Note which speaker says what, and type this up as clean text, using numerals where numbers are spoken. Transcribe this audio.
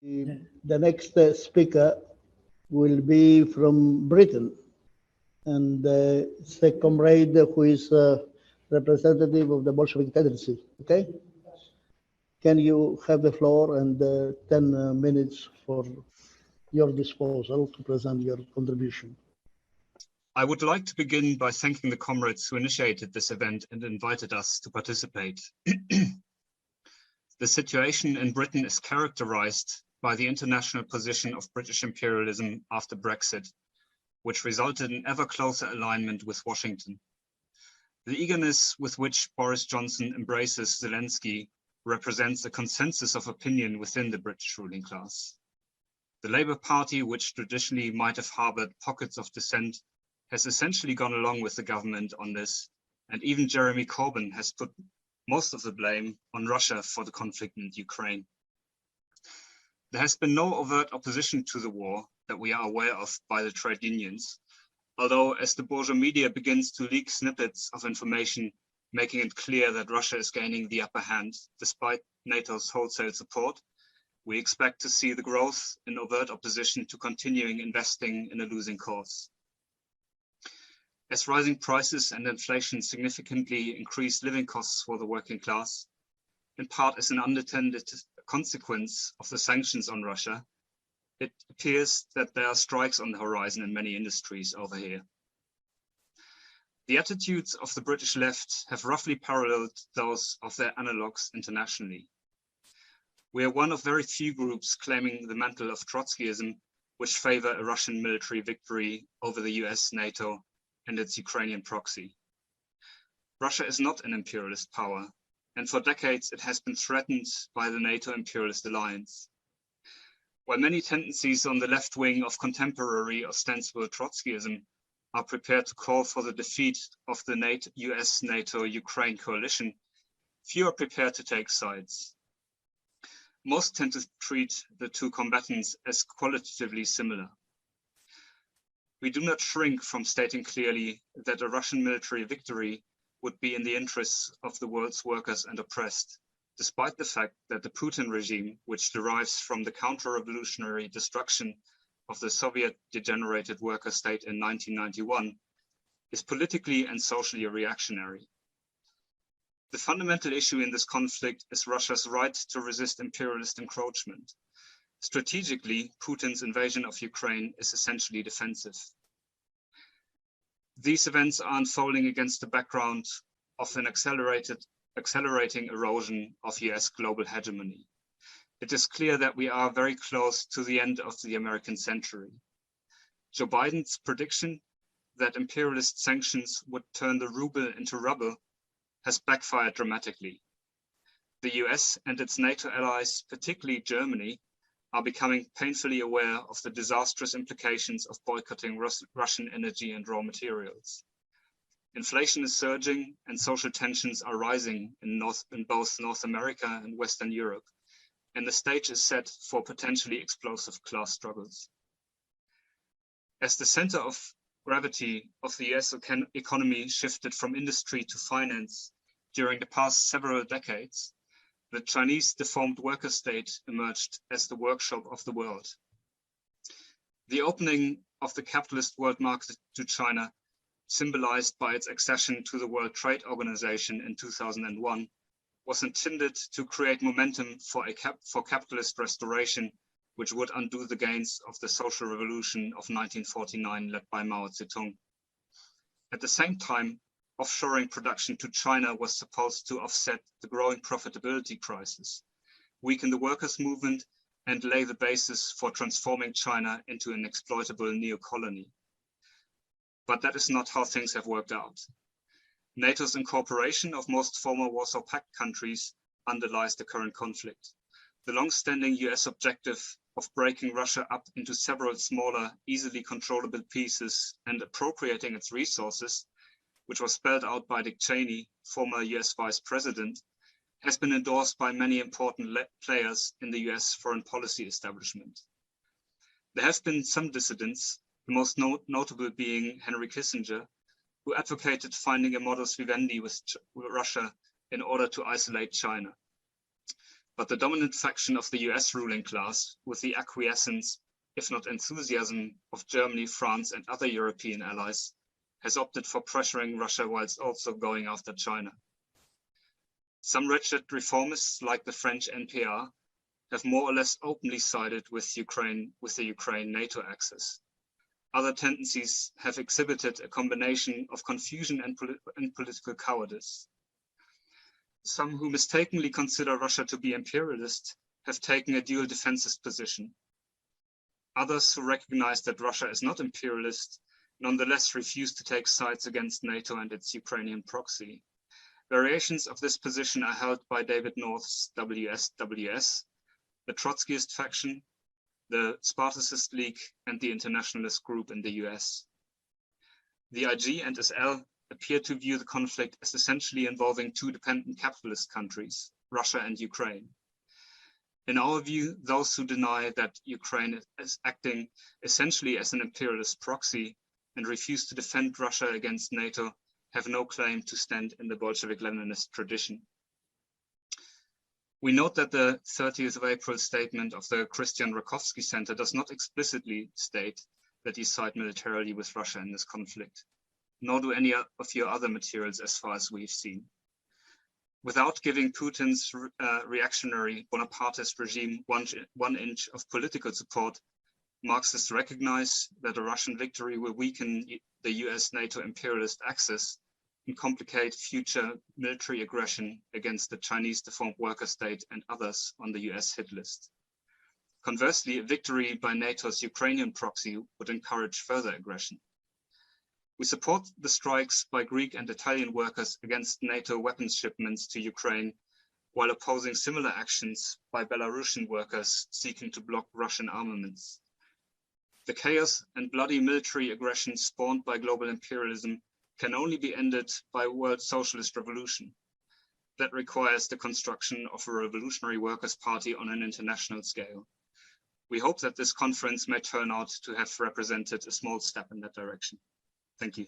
Speaker 1: The next speaker will be from Britain, and it's a comrade who is representative of the Bolshevik tendency. Okay? Can you have the floor and 10 minutes for your disposal to present your contribution?
Speaker 2: I would like to begin by thanking the comrades who initiated this event and invited us to participate. The situation in Britain is characterized by the international position of British imperialism after Brexit, which resulted in ever closer alignment with Washington. The eagerness with which Boris Johnson embraces Zelensky represents a consensus of opinion within the British ruling class. The Labour Party, which traditionally might have harbored pockets of dissent, has essentially gone along with the government on this, and even Jeremy Corbyn has put most of the blame on Russia for the conflict in Ukraine. There has been no overt opposition to the war that we are aware of by the trade unions, although as the bourgeois media begins to leak snippets of information making it clear that Russia is gaining the upper hand despite NATO's wholesale support, we expect to see the growth in overt opposition to continuing investing in a losing cause. As rising prices and inflation significantly increase living costs for the working class, in part as an unintended consequence of the sanctions on Russia, it appears that there are strikes on the horizon in many industries over here. The attitudes of the British left have roughly paralleled those of their analogues internationally. We are one of very few groups claiming the mantle of Trotskyism, which favor a Russian military victory over the US, NATO, and its Ukrainian proxy. Russia is not an imperialist power, and for decades it has been threatened by the NATO imperialist alliance. While many tendencies on the left wing of contemporary ostensible Trotskyism are prepared to call for the defeat of the US-NATO-Ukraine coalition, few are prepared to take sides. Most tend to treat the two combatants as qualitatively similar. We do not shrink from stating clearly that a Russian military victory would be in the interests of the world's workers and oppressed, despite the fact that the Putin regime, which derives from the counter-revolutionary destruction of the Soviet degenerated worker state in 1991, is politically and socially reactionary. The fundamental issue in this conflict is Russia's right to resist imperialist encroachment. Strategically, Putin's invasion of Ukraine is essentially defensive. These events are unfolding against the background of an accelerating erosion of US global hegemony. It is clear that we are very close to the end of the American century. Joe Biden's prediction that imperialist sanctions would turn the ruble into rubble has backfired dramatically. The US and its NATO allies, particularly Germany, are becoming painfully aware of the disastrous implications of boycotting Russian energy and raw materials. Inflation is surging and social tensions are rising in both North America and Western Europe, and the stage is set for potentially explosive class struggles. As the center of gravity of the US economy shifted from industry to finance during the past several decades, the Chinese deformed worker state emerged as the workshop of the world. The opening of the capitalist world market to China, symbolized by its accession to the World Trade Organization in 2001, was intended to create momentum for capitalist restoration, which would undo the gains of the social revolution of 1949 led by Mao Zedong. At the same time, offshoring production to China was supposed to offset the growing profitability crisis, weaken the workers' movement, and lay the basis for transforming China into an exploitable neo-colony. But that is not how things have worked out. NATO's incorporation of most former Warsaw Pact countries underlies the current conflict. The long-standing US objective of breaking Russia up into several smaller, easily controllable pieces and appropriating its resources, which was spelled out by Dick Cheney, former US Vice President, has been endorsed by many important players in the US foreign policy establishment. There have been some dissidents, the most notable being Henry Kissinger, who advocated finding a modus vivendi with Russia in order to isolate China. but the dominant faction of the US ruling class, with the acquiescence, if not enthusiasm, of Germany, France, and other European allies, has opted for pressuring Russia whilst also going after China. Some wretched reformists, like the French NPR, have more or less openly sided with the Ukraine NATO axis. Other tendencies have exhibited a combination of confusion and political cowardice. Some who mistakenly consider Russia to be imperialist have taken a dual defensive position. Others who recognize that Russia is not imperialist nonetheless refuse to take sides against NATO and its Ukrainian proxy. Variations of this position are held by David North's WSWS, the Trotskyist faction, the Spartacist League, and the Internationalist Group in the US. The IG and SL appear to view the conflict as essentially involving two dependent capitalist countries, Russia and Ukraine. In our view, those who deny that Ukraine is acting essentially as an imperialist proxy and refuse to defend Russia against NATO have no claim to stand in the Bolshevik-Leninist tradition. We note that the 30th of April statement of the Christian Rakovsky Center does not explicitly state that you side militarily with Russia in this conflict, nor do any of your other materials as far as we've seen. Without giving Putin's reactionary Bonapartist regime one inch of political support, Marxists recognize that a Russian victory will weaken the US-NATO imperialist axis and complicate future military aggression against the Chinese deformed worker state and others on the US hit list. Conversely, a victory by NATO's Ukrainian proxy would encourage further aggression. We support the strikes by Greek and Italian workers against NATO weapons shipments to Ukraine, while opposing similar actions by Belarusian workers seeking to block Russian armaments. The chaos and bloody military aggression spawned by global imperialism can only be ended by a world socialist revolution. That requires the construction of a revolutionary workers' party on an international scale. We hope that this conference may turn out to have represented a small step in that direction. Thank you.